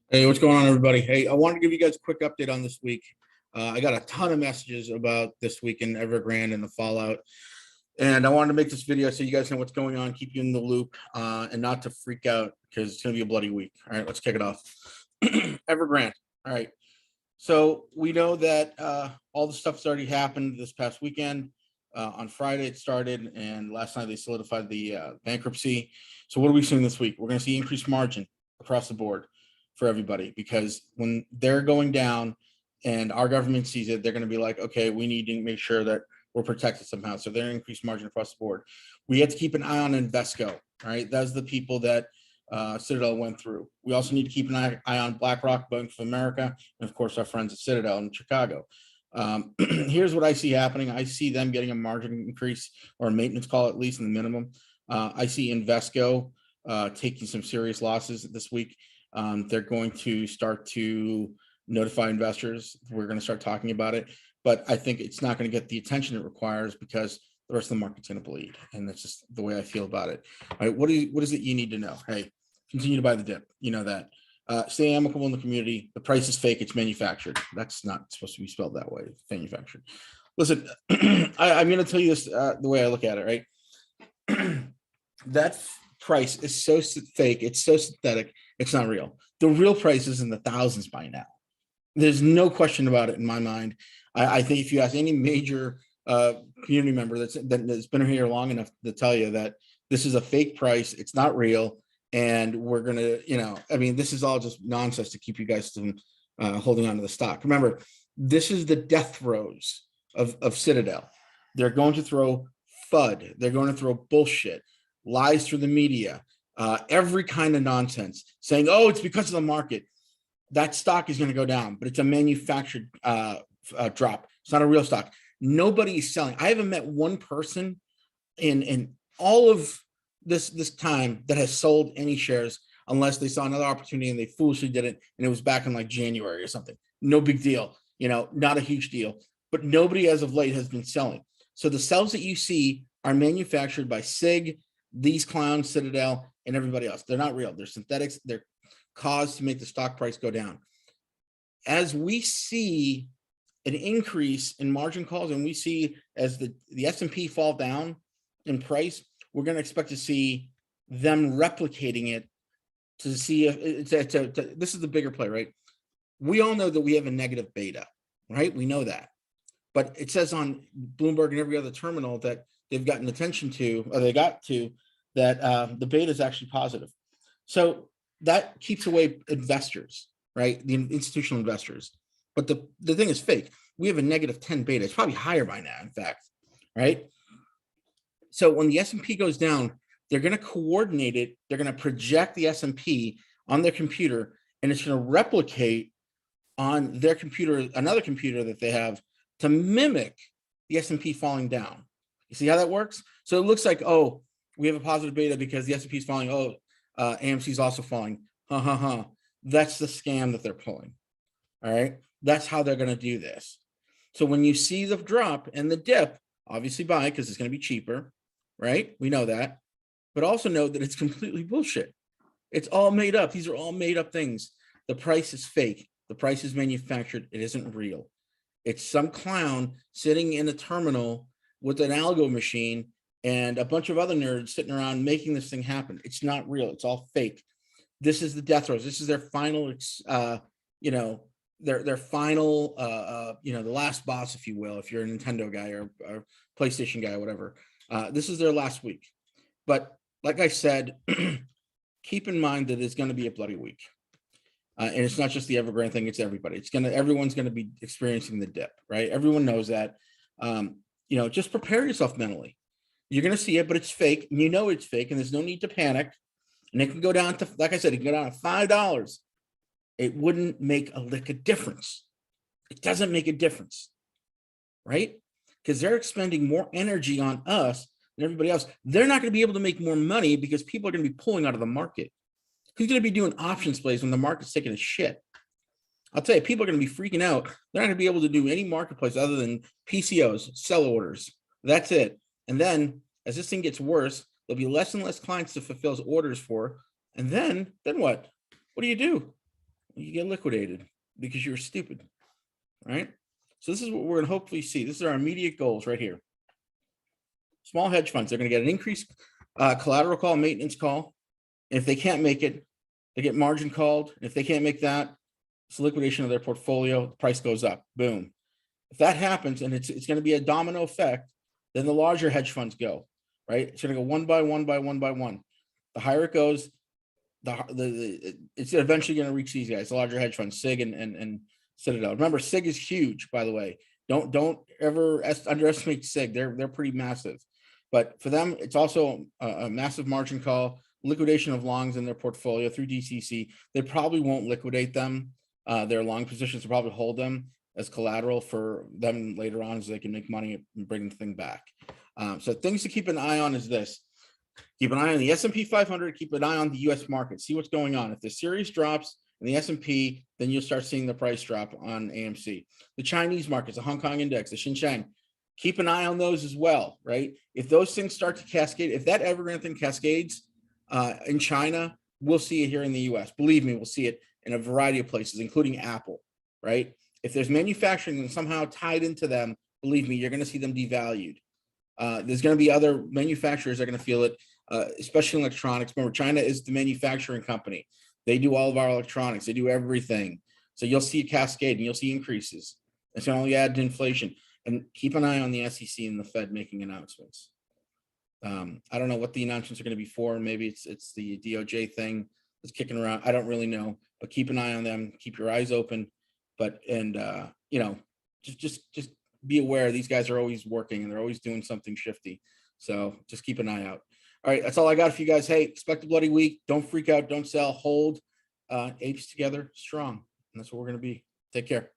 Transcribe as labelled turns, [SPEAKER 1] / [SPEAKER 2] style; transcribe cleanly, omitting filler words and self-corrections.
[SPEAKER 1] Hey, what's going on, everybody? Hey, I wanted to give you guys a quick update on this week. I got a ton of messages about this week in Evergrande and the fallout, and I wanted to make this video so you guys know what's going on, keep you in the loop, and not to freak out because it's going to be a bloody week. All right, let's kick it off. Evergrande. All right. So we know that all the stuff's already happened this past weekend. On Friday it started, and last night they solidified the bankruptcy. So what are we seeing this week? We're going to see increased margin across the board for everybody, because when they're going down and our government sees it, they're going to be like, okay, we need to make sure that we're protected somehow. So they're increased margin across the board. We have to keep an eye on Invesco, right? That's the people that Citadel went through. We also need to keep an eye on BlackRock, Bank of America, and of course our friends at Citadel in Chicago. Here's what I see happening. I see them getting a margin increase or a maintenance call, at least in the minimum. I see Invesco taking some serious losses this week. They're going to start to notify investors. We're going to start talking about it, but I think it's not going to get the attention it requires because the rest of the market's going to bleed, and that's just the way I feel about it. All right, what is it you need to know? Hey, continue to buy the dip. You know that. Stay amicable in the community. The price is fake. It's manufactured. That's not supposed to be spelled that way. It's manufactured. Listen, I'm going to tell you this the way I look at it. Right, that price is so fake. It's so synthetic. It's not real. The real price is in the thousands by now. There's no question about it in my mind. I think if you ask any major community member that's been here long enough to tell you that this is a fake price, it's not real, and we're gonna, I mean, this is all just nonsense to keep you guys from holding on to the stock. Remember, this is the death throes of Citadel. They're going to throw FUD. They're going to throw bullshit, lies through the media, every kind of nonsense, saying, "Oh, it's because of the market." That stock is going to go down, but it's a manufactured drop. It's not a real stock. Nobody is selling. I haven't met one person in all of this time that has sold any shares unless they saw another opportunity and they foolishly did it, and it was back in like January or something. No big deal, not a huge deal. But nobody as of late has been selling. So the sells that you see are manufactured by SIG, these clowns, Citadel, and everybody else. They're not real. They're synthetics. They're caused to make the stock price go down. As we see an increase in margin calls, and we see as the S&P fall down in price, we're going to expect to see them replicating it to see if this is the bigger play, right? We all know that we have a negative beta, right? We know that, but it says on Bloomberg and every other terminal that they've gotten attention to, or they got to, that the beta is actually positive. So that keeps away investors, right? The institutional investors. But the thing is fake. We have a negative 10 beta. It's probably higher by now, in fact, right? So when the S&P goes down, they're going to coordinate it. They're going to project the S&P on their computer, and it's going to replicate on their computer, another computer that they have, to mimic the S&P falling down. You see how that works? So it looks like, oh, we have a positive beta because the S&P is falling. Oh, AMC is also falling. That's the scam that they're pulling. All right. That's how they're going to do this. So when you see the drop and the dip, obviously buy because it's going to be cheaper, right? We know that, but also know that it's completely bullshit. It's all made up. These are all made up things. The price is fake. The price is manufactured. It isn't real. It's some clown sitting in a terminal with an algo machine and a bunch of other nerds sitting around making this thing happen. It's not real. It's all fake. This is the death throes. This is their final, their final, the last boss, if you will, if you're a Nintendo guy or PlayStation guy, or whatever. This is their last week. But like I said, keep in mind that it's going to be a bloody week. And it's not just the Evergrande thing, it's everybody. Everyone's going to be experiencing the dip, right? Everyone knows that. Just prepare yourself mentally. You're going to see it, but it's fake, and it's fake, and there's no need to panic. And it can go down to, like I said, it can go down to $5. It wouldn't make a lick of difference. It doesn't make a difference, right? Because they're expending more energy on us than everybody else. They're not going to be able to make more money because people are going to be pulling out of the market. Who's going to be doing options plays when the market's taking a shit? I'll tell you, people are going to be freaking out. They're not going to be able to do any marketplace other than PCOs, sell orders. That's it. And then as this thing gets worse, there'll be less and less clients to fulfill orders for. And then what? What do? You get liquidated because you're stupid, right? So this is what we're going to hopefully see. This is our immediate goals right here. Small hedge funds, they're going to get an increased collateral call, maintenance call. And if they can't make it, they get margin called. And if they can't make that, it's liquidation of their portfolio. The price goes up. Boom. If that happens, and it's going to be a domino effect, then the larger hedge funds go, right? It's going to go one by one by one by one. The higher it goes, it's eventually going to reach these guys, the larger hedge funds, SIG and Citadel. Remember, SIG is huge, by the way. Don't ever underestimate SIG. They're pretty massive. But for them, it's also a massive margin call, liquidation of longs in their portfolio through DCC. They probably won't liquidate them. Their long positions will probably hold them as collateral for them later on, so they can make money and bring the thing back. So things to keep an eye on is this. Keep an eye on the S&P 500, keep an eye on the US market, see what's going on. If the series drops in the S&P, then you'll start seeing the price drop on AMC. The Chinese markets, the Hong Kong index, the Shenzhen, keep an eye on those as well, right? If those things start to cascade, if that Evergrande thing cascades in China, we'll see it here in the US. Believe me, we'll see it in a variety of places, including Apple, right? If there's manufacturing and somehow tied into them, believe me, you're going to see them devalued. There's going to be other manufacturers that are going to feel it, especially in electronics. Remember, China is the manufacturing company. They do all of our electronics. They do everything. So you'll see a cascade and you'll see increases. It's going to only add to inflation. And keep an eye on the SEC and the Fed making announcements. I don't know what the announcements are going to be for. Maybe it's the DOJ thing that's kicking around. I don't really know, but keep an eye on them. Keep your eyes open. But you know, just be aware these guys are always working and they're always doing something shifty. So just keep an eye out. All right, that's all I got for you guys. Hey, expect a bloody week. Don't freak out. Don't sell. Hold apes together strong. And that's what we're going to be. Take care.